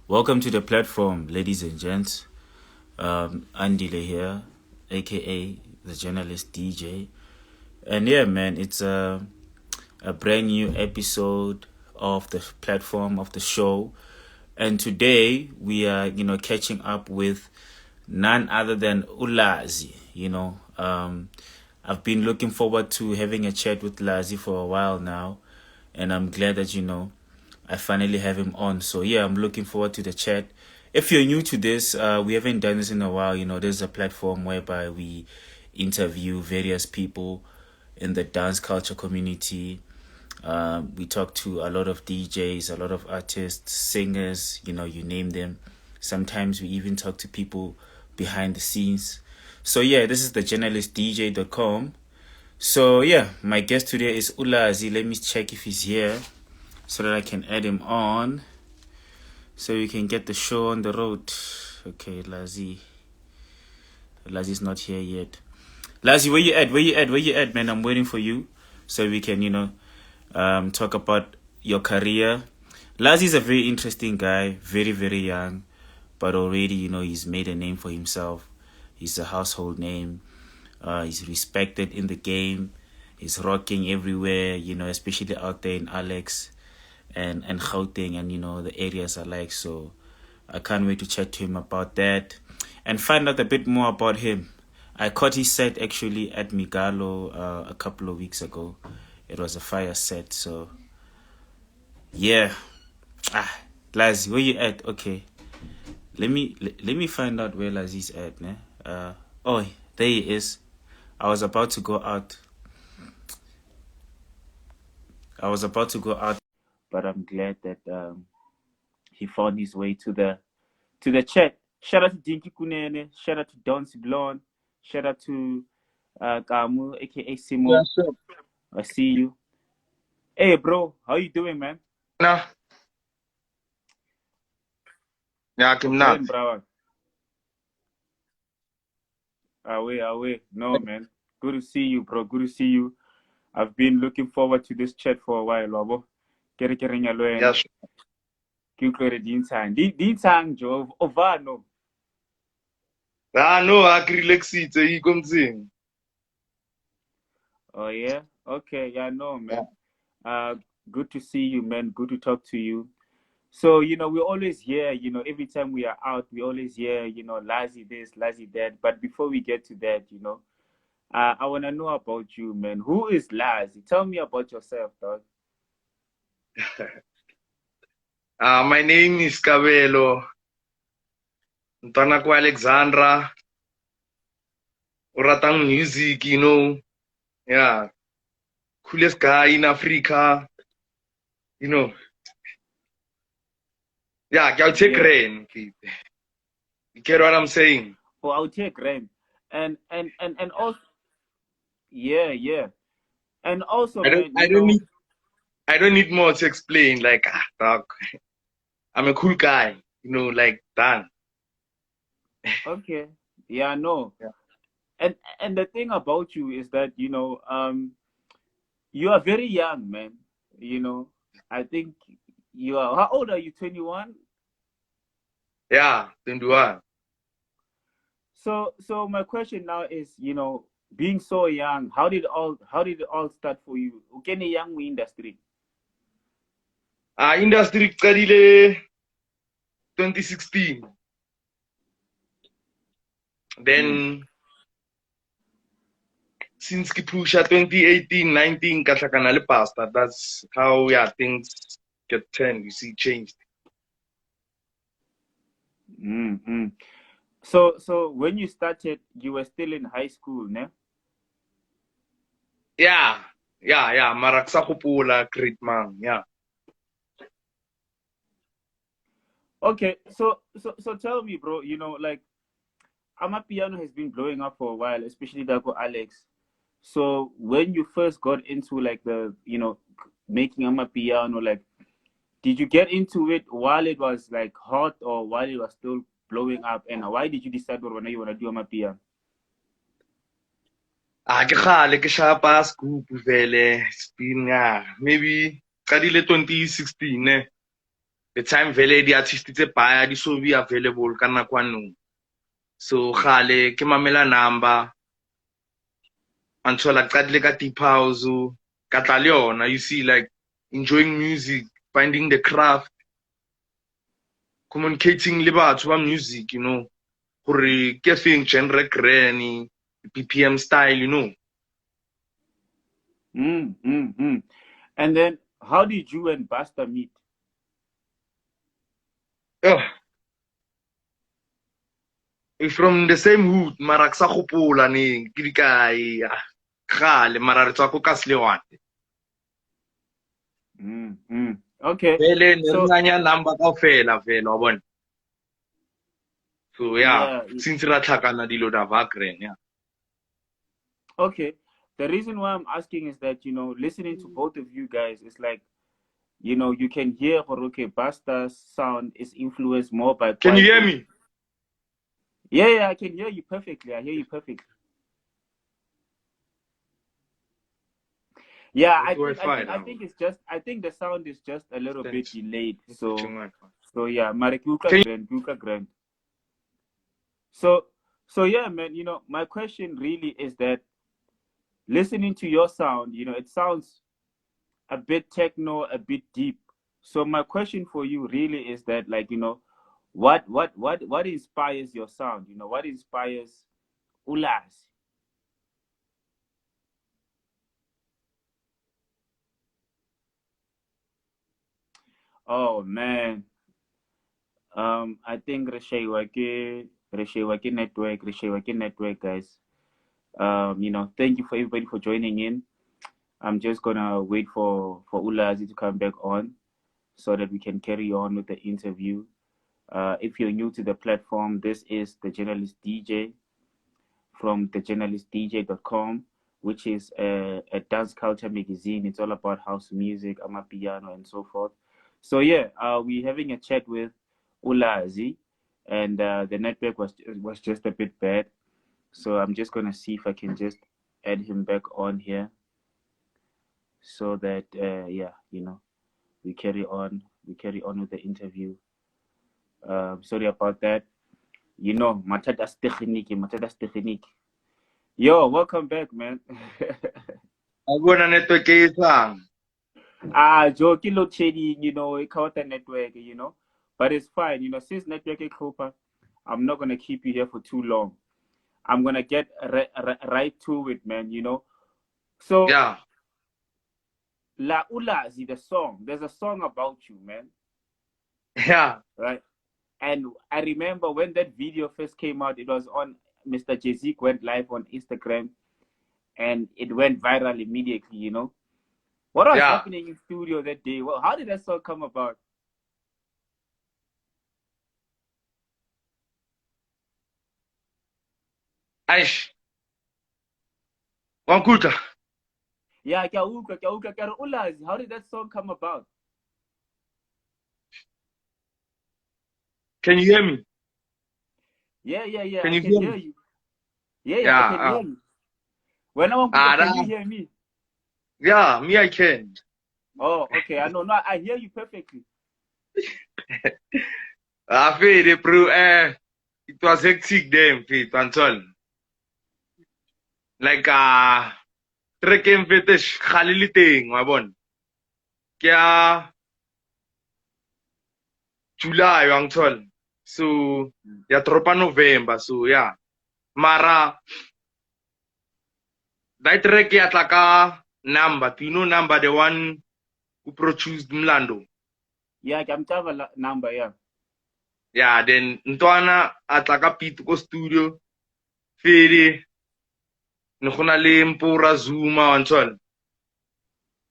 Welcome to the platform, ladies and gents. Andile here, aka the journalist DJ. And yeah, man, it's a brand new episode of the platform of the show. And today we are, catching up with none other than uLazi. I've been looking forward to having a chat with Lazi for a while now, and I'm glad that I finally have him on. So yeah, I'm looking forward to the chat. If you're new to this, we haven't done this in a while. There's a platform whereby we interview various people in the dance culture community. We talk to a lot of DJs, a lot of artists, singers, you name them. Sometimes we even talk to people behind the scenes. So yeah, this is the journalistdj.com. So yeah, my guest today is uLazi. Let me check if he's here so that I can add him on so we can get the show on the road. Okay, Lazi's not here yet. Lazi, where you at, man? I'm waiting for you so we can, talk about your career. Lazi's a very interesting guy, very, very young, but already, he's made a name for himself. He's a household name. He's respected in the game. He's rocking everywhere, especially out there in Alex and Gauteng and, the areas I like. So I can't wait to chat to him about that and find out a bit more about him. I caught his set actually at Migalo a couple of weeks ago. It was a fire set, so yeah. Lazi, where you at? Okay, let me find out where Lazi's at, ne? Oh, there he is. I was about to go out, but I'm glad that he found his way to the chat. Shout out to Dinky Kunene. Shout out to Don Siblon. Shout out to Kamu, aka Simo. Yeah, sure. I see you. Hey, bro, how you doing, man? No. Yeah, I'm not. Bravo. Away. No, man. Good to see you, bro. Good to see you. I've been looking forward to this chat for a while, Lobo. Yeah, sure. Jo Ovano. No, I can relax it. He comes in. Oh yeah? Okay, yeah, no, man. Good to see you, man. Good to talk to you. So, we always hear, every time we are out, we always hear, Lazi this, Lazi that. But before we get to that, I want to know about you, man. Who is Lazi? Tell me about yourself, dog. My name is Kabelo. Ntanako Alexandra. Uratang music, Yeah. Coolest guy in Africa. Yeah, I'll take rain. You get what I'm saying? Oh, I'll take rain. And also, yeah. And also, I don't need more to explain. Like, dog, I'm a cool guy. Like that. Okay. Yeah, no. Yeah. And the thing about you is that, you are very young, man. I think you are, how old are you? 21? Yeah, 21. So my question now is, being so young, how did it all start for you? Okay, young industry. Industry qadile 2016. Then since ke pusha 2018, 19 ka hlakana le pasta. That's how things get turned, changed. Mm-hmm. So when you started, you were still in high school, ne? Yeah. Mara ke sa gopola great man. Yeah. Okay, so tell me, bro, like Amapiano has been blowing up for a while, especially Dago Alex. So when you first got into like the, making Amapiano, like, did you get into it while it was like hot or while it was still blowing up? And why did you decide when you want to do Amapiano? Ke khale ke shapa scoop vele. It's been maybe qadile 2016. the time vele di artist tse baya di so be available ka nakwanong. So gale ke mamela number until like qadile ka deep house ka tla le yona, you see, like enjoying music, finding the craft, communicating le batho ba music, you know, gore ke feng genre granny, BPM style, you know. And then how did you and Basta meet? From the same hood, mara sa gopola neng ke di kae gale mara re tswa ko ka Selewate. Okay. Vele ne re nanya number kaofela vele wa bona. So yeah, since ra tlhakana dilo da vakren, yeah. Okay. The reason why I'm asking is that, you know, listening to both of you guys, it's like, you know, you can hear, okay, Basta's sound is influenced more by... Can you hear me? Yeah, I can hear you perfectly. I hear you perfectly. Yeah, I think it's just, I think the sound is just a little bit delayed. So yeah, Marikuka Grand. So yeah, man, you know, my question really is that listening to your sound, you know, it sounds a bit techno, a bit deep. So my question for you really is that, like, you know, what inspires your sound? You know, what inspires uLazi? Oh man, I think Reshewake network, guys. You know, thank you for everybody for joining in. I'm just gonna wait for uLazi to come back on so that we can carry on with the interview. If you're new to the platform, this is the Journalist DJ from thejournalistdj.com, which is a dance culture magazine. It's all about house music, Amapiano, and so forth. So yeah, we're having a chat with uLazi, and the network was just a bit bad. So I'm just gonna see if I can just add him back on here, so that yeah, you know, we carry on with the interview. Sorry about that. You know, matadas technique. Yo, welcome back, man. I'm gonna network isang. Joe, load shading, you know, it caught the network, you know, but it's fine, you know, since network is copper, I'm not gonna keep you here for too long. I'm gonna get right to it, man, you know. So yeah, La uLazi, the song, there's a song about you, man. Yeah. Right. And I remember when that video first came out, it was on Mr JazziQ went live on Instagram, and it went viral immediately, you know. What was happening in studio that day? Well, how did that song come about? Aish. Wankuta. Yeah, uLazi, how did that song come about? Can you hear me? Yeah. Can I can hear you. Yeah, I can hear you. When I want to, can you hear me? Yeah, me I can. Oh, okay. I know. No, I hear you perfectly. I feel it, bro. It was hectic then, fit Anton. Like trekking fetish khalili thing, my bon. Kya July Anton. So ya tropa November. So yeah. Mara that trek ya tlaka number. Do you know number, the one who produced Mlando? Yeah, I'm talking number, yeah. Yeah, then Ntwana atlaka pit ko studio. Fede Nukuna le Mpura Zuma Anton.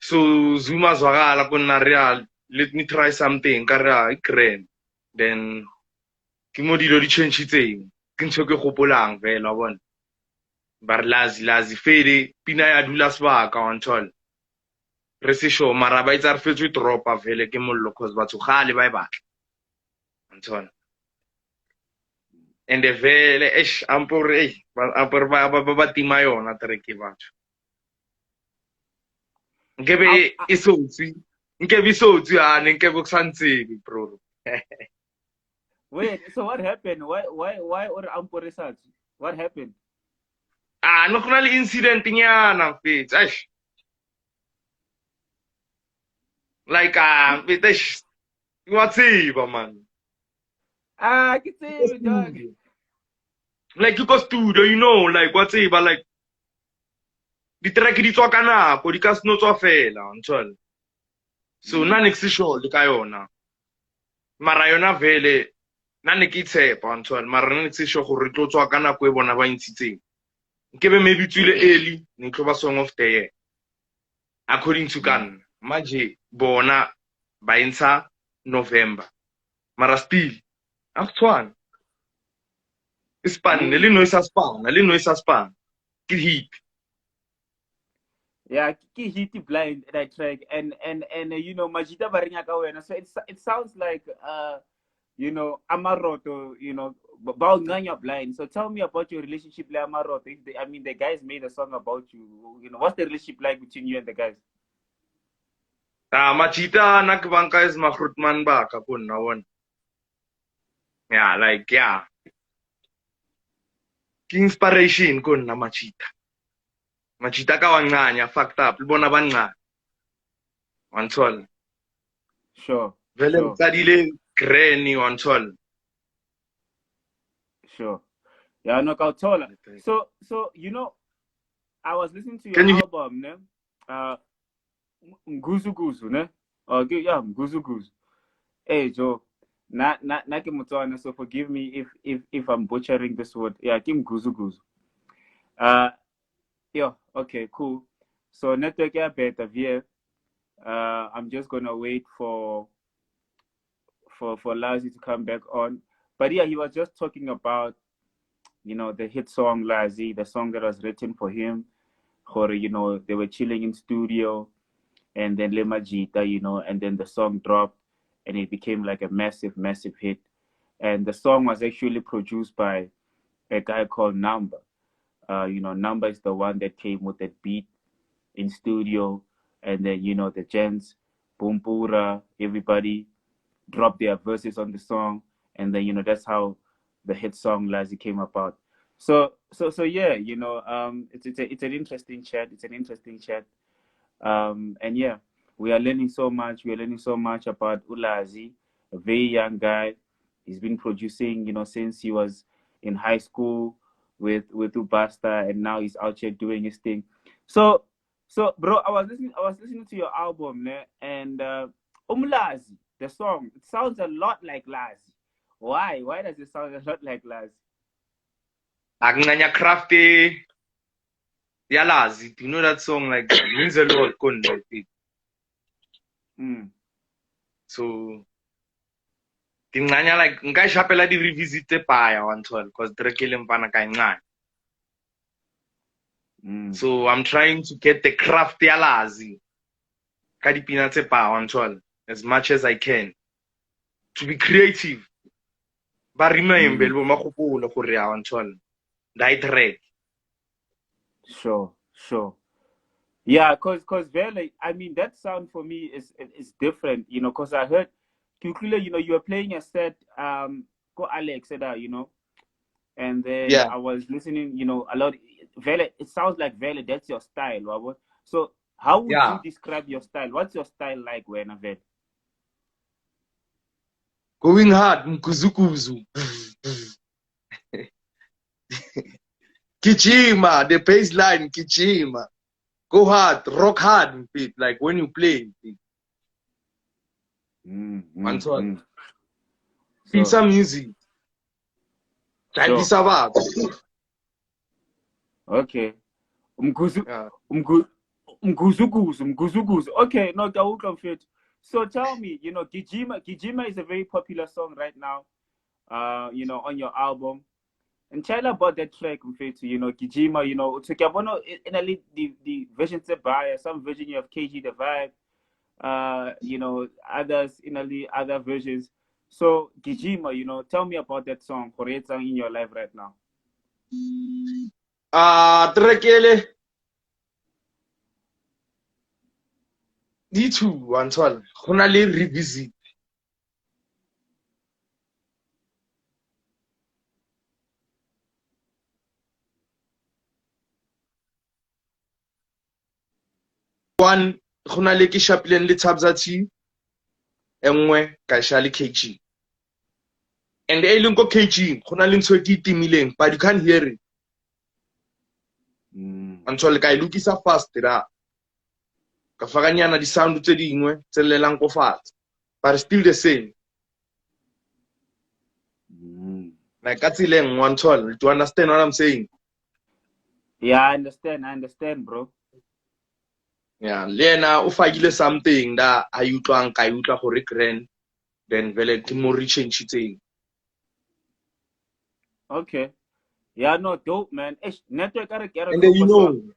So Zuma zwagala kona real. Let me try something. Kara ikren. Then ke mo dilo di change tseng. Ke ntse ke gopolang vela bona. Bar lazi Fede pina ya dula sebaka Anton. Re se show mara ba itsa re fetswe tropa vele ke mollo cause batho gale ba e batla. Anton. And the vele ampore ba tima yona treke batho. Ngebe isotsi Nkebi so tu yani nkebo kusantseki bro. Wait, so what happened? Why or Mpura? What happened? No khona le incident nyana mfethu. Eish. Like mfethu watsiba man. Ke tsebe dog. Like you go studio, you know, like watsiba like di track di tswa ka nako, di ka se no tswa fela, ntshwale. So nna ne ke se sure le ka yona. Mara yona vele nna ne ke tshepa ntshwale, mara nna ne ke se sure gore tlo tswa ka nako e bona ba ntshitseng. Nkebe maybe tswile early, ne tlo ba song of the year. According to kan, manje bona ba intsha November. Mara still, akutshwana. Ispan, le noise span. Ke hit. Yeah, ki hit blind that track and you know Majita Barinya ka wena. So it sounds like you know Amaroto, you know, about Nganya blind. So tell me about your relationship with Amaroto. I mean the guys made a song about you. You know, what's the relationship like between you and the guys? Machita nakbanka is makrutman ba kapun na one. Yeah, like yeah. Ki inspiration kun na Machita. Machita ka wanganya fucked up. Libona bangca. Wantol. Sure. Vele mtsadile granny wantol. Sure. Yeah, no Gautola. So you know, I was listening to your album, ne? Mguzuguzu, ne? Okay, yeah, Mguzuguzu. Hey Joe, not Mutwana, so forgive me if I'm butchering this word. Yeah, Kim Mguzuguzu. Yeah, okay, cool. So network better via. I'm just gonna wait for uLazi to come back on. But yeah, he was just talking about, you know, the hit song uLazi, the song that was written for him. Or, you know, they were chilling in studio, and then Lemajita, you know, and then the song dropped, and it became like a massive hit. And the song was actually produced by a guy called Number. You know, Number is the one that came with that beat in studio, and then, you know, the gents, Mpura, everybody dropped their verses on the song, and then, you know, that's how the hit song uLazi came about. So yeah, you know, it's an interesting chat. It's an interesting chat. And yeah, we are learning so much. We are learning so much about uLazi, a very young guy. He's been producing, you know, since he was in high school with uBasta, and now he's out here doing his thing. So bro, I was listening to your album, ne? And uLazi, the song, it sounds a lot like uLazi. Why does it sound a lot like uLazi? Agnanya crafty uLazi. You know that song like means a lot kun So Tinganya like nka shapela di revisit paya wantol because trekele mpana ka ngani. So I'm trying to get the craft uLazi. Ka dipina tse pa wantol as much as I can to be creative. Ba remember lo makgopolo gore ya wantol. That track. Sure. Yeah, cause Vele, I mean, that sound for me is different, you know, cause I heard, you know, you were playing a set, go Alex, you know, and then I was listening, you know, a lot. Vele, it sounds like Vele, that's your style, Wabo. So how would you describe your style? What's your style like, when Vele? Going hard, Mguzuguzu. Gijima, the bass line, Gijima. Go hard, rock hard, like when you play. Pizza music. Sure. Okay. Mguzuguzu. Okay, no, that will confit. So tell me, you know, Gijima is a very popular song right now, you know, on your album. And tell about that track, you know, Gijima, you know, to Kabono in the versions by some version you have KG the Vibe, you know, others in other versions. So Gijima, you know, tell me about that song, song in your life right now. Trekele. D2 wantshwala go na le revisit. One go na le ke shapileng le Tabzati engwe ka sha le KG. And e leng go KG go na le ntho ke itimileng but you can't hear it. Wantshwala ka ilukisa fast ra. Ka faganyana di sound tse dingwe tse lelang go fatshe. But still the same. Like that's one toll. Do you understand what I'm saying? Yeah, I understand, bro. Yeah, Lena ufagile something that ayutlwang ka yutla gore grand then vele ke mo change thing. Okay. Yeah, no, dope, man. Network are And then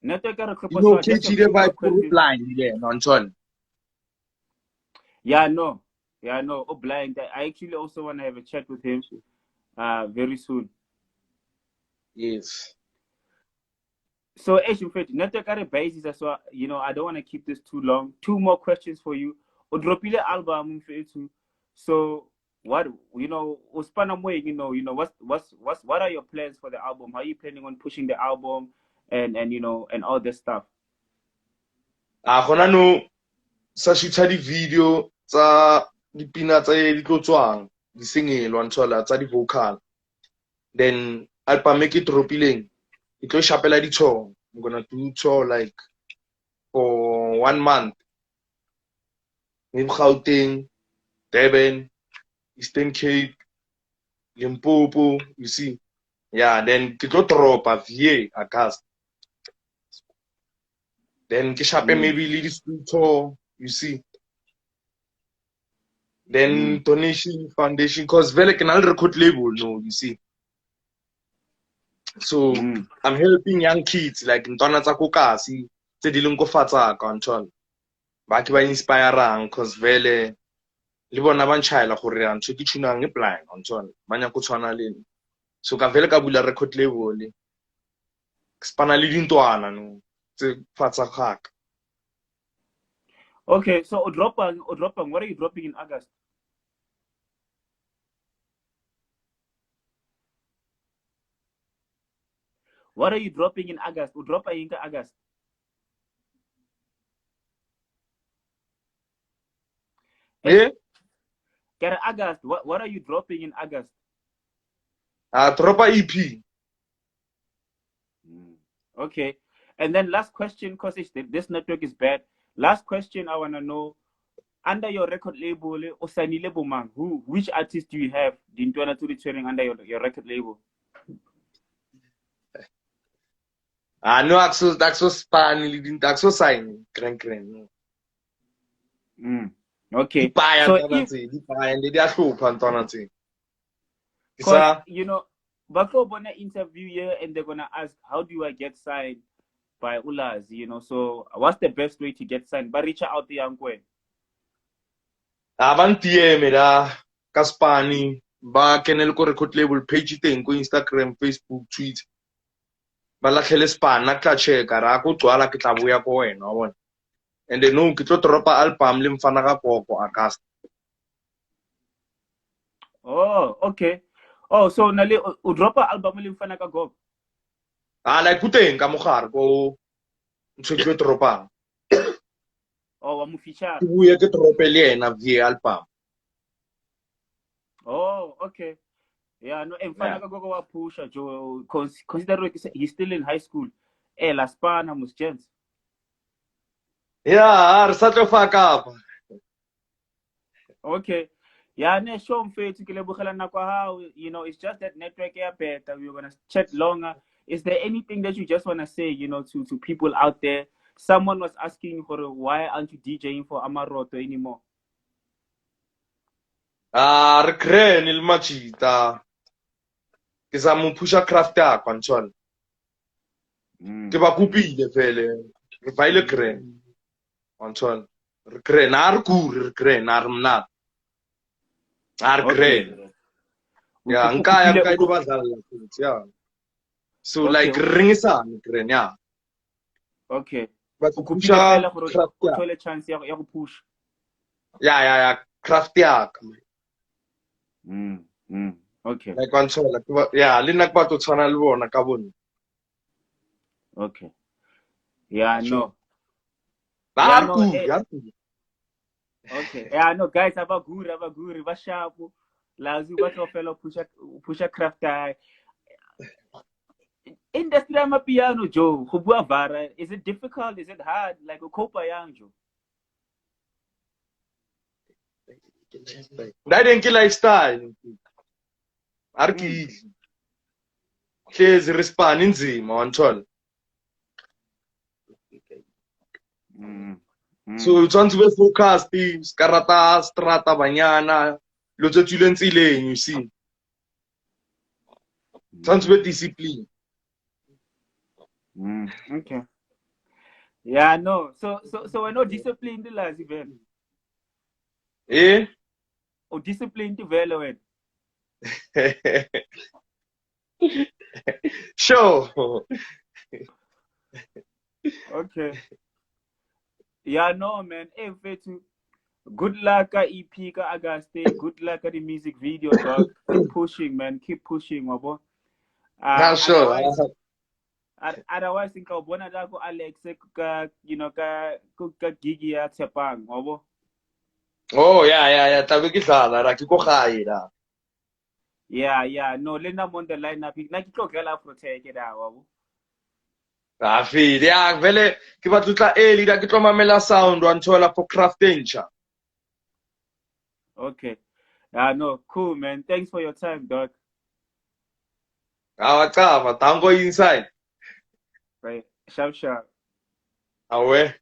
network are KG the vibe blind yeah, non toll. Yeah, no. Oh, blind. I actually also want to have a chat with him very soon. Yes. So, network are basis as well. You know, I don't want to keep this too long. 2 more questions for you. Odropile album too. So, what what are your plans for the album? How are you planning on pushing the album and and all this stuff? Gona no sa shoota di video tsa dipina tsa di tlo tswang di singelwa nthola tsa di vocal. Then album e ke dropileng it tlo shapela di tour. I'm gonna do tour like for 1 month. In Gauteng, Durban, Eastern Cape, Limpopo, you see. Yeah, then ke tlo dropa VA August. Then ke shape maybe le di tour, you see. Then donation foundation cause vele ke na le record label no, you see. So I'm helping young kids like ntwana tsa kokasi tse di leng go fatsa ka ntwana. Ba ke ba inspirang cause vele le bona ba nchaela gore a ntse ke tshunang e blind ntwana. Ba nya go tshwana le so ka vele ka bula record label spana le dintwana no tse fatsa khaka. Okay, so Odropang, what are you dropping in August? What are you dropping in August? Udropa in August. Yeah? Get August. What are you dropping in August? Dropa EP. Okay. And then last question, because this network is bad. Last question I want to know, under your record label, Osanile Bomang, which artist do you have Dintwana to the training under your record label? No axo span, didn't axo sign. Kren. Okay. So you know, Bako Bona interview here and they're gonna ask, how do I get signed by uLazi? You know, so what's the best way to get signed? But reach out the young way. Avanti mera Kaspani, ba kenel ko record label page teng ko Instagram, Facebook, Twitter. Ba la khele span na tla cheka ra go tswala ke tla boya ko wena wa bona. And then no ke tlo dropa album le mfana ka poko August. Oh, okay. Oh, so nale o dropa album le mfana ka go. Like kuteng ka mogare ko ntse ke dropa. Oh, wa mo feature. Ke buye ke drope le ena via album. Oh, okay. Yeah, no, mfana ka go wa pusha jo consider he's still in high school. La spana mus gents. Yeah, re sa tlo faka apa. Okay. Yeah, ne show mfethu ke lebogela nako how, you know, it's just that network ya better. We're going to chat longer. Is there anything that you just want to say, you know, to people out there? Someone was asking for why aren't you DJing for Amaroto anymore? Recren il machita. Ke sa mo pusha craft ya control. Ke ba kupile vele. Re ba ile cren. Control. Recren ar kur recren ar mna. Ar cren. Yeah, nka ya go bazala yeah. So like ring is on cren yeah. Okay. But o push kopile fela gore craft o ya. thole chance ya go push. Yeah, craft ya. Okay. Like one so like yeah, le nna ke batho tshwana le bona ka bone. Okay. Yeah, no. Ba Yeah, no. ya. Okay. Yeah, no, guys, abaguri, ba sharp. Lazi ba tlo fela pusha craft guy. Industry Amapiano, Joe. Go bua vara. Is it difficult? Is it hard? Like o copa yang, Joe? That ain't lifestyle. Arki. Hlezi respond inzima wanthola. So o tshwanetse be focused, skarata strata banyana, lo tse tswileng tseleng, you see. Tshwanetse be discipline. Okay. Yeah, no. So we're not disciplined, Lazi, man. Eh? O disciplined vele wena. Sure. Okay. Yeah, no, man. Hey, Fetu. Good luck at EP ka Auguste. Good luck at the music video, dog. Keep pushing, man. Keep pushing, wabo. Not sure. Otherwise, think I'll bona dako Alex ka gigi ya Tshepang, wabo. Oh, yeah. Tabe ke dlala ra ke go gae la. Yeah. No, Lena on the lineup. Na ke tlo gela protect da, wabo. Feel yeah, vele ke batla tla early da ke tlo mamela sound wa nthola for crafting cha. Okay. No, cool, man. Thanks for your time, dog. Awacava, tango inside. Right. Sharp. Awe.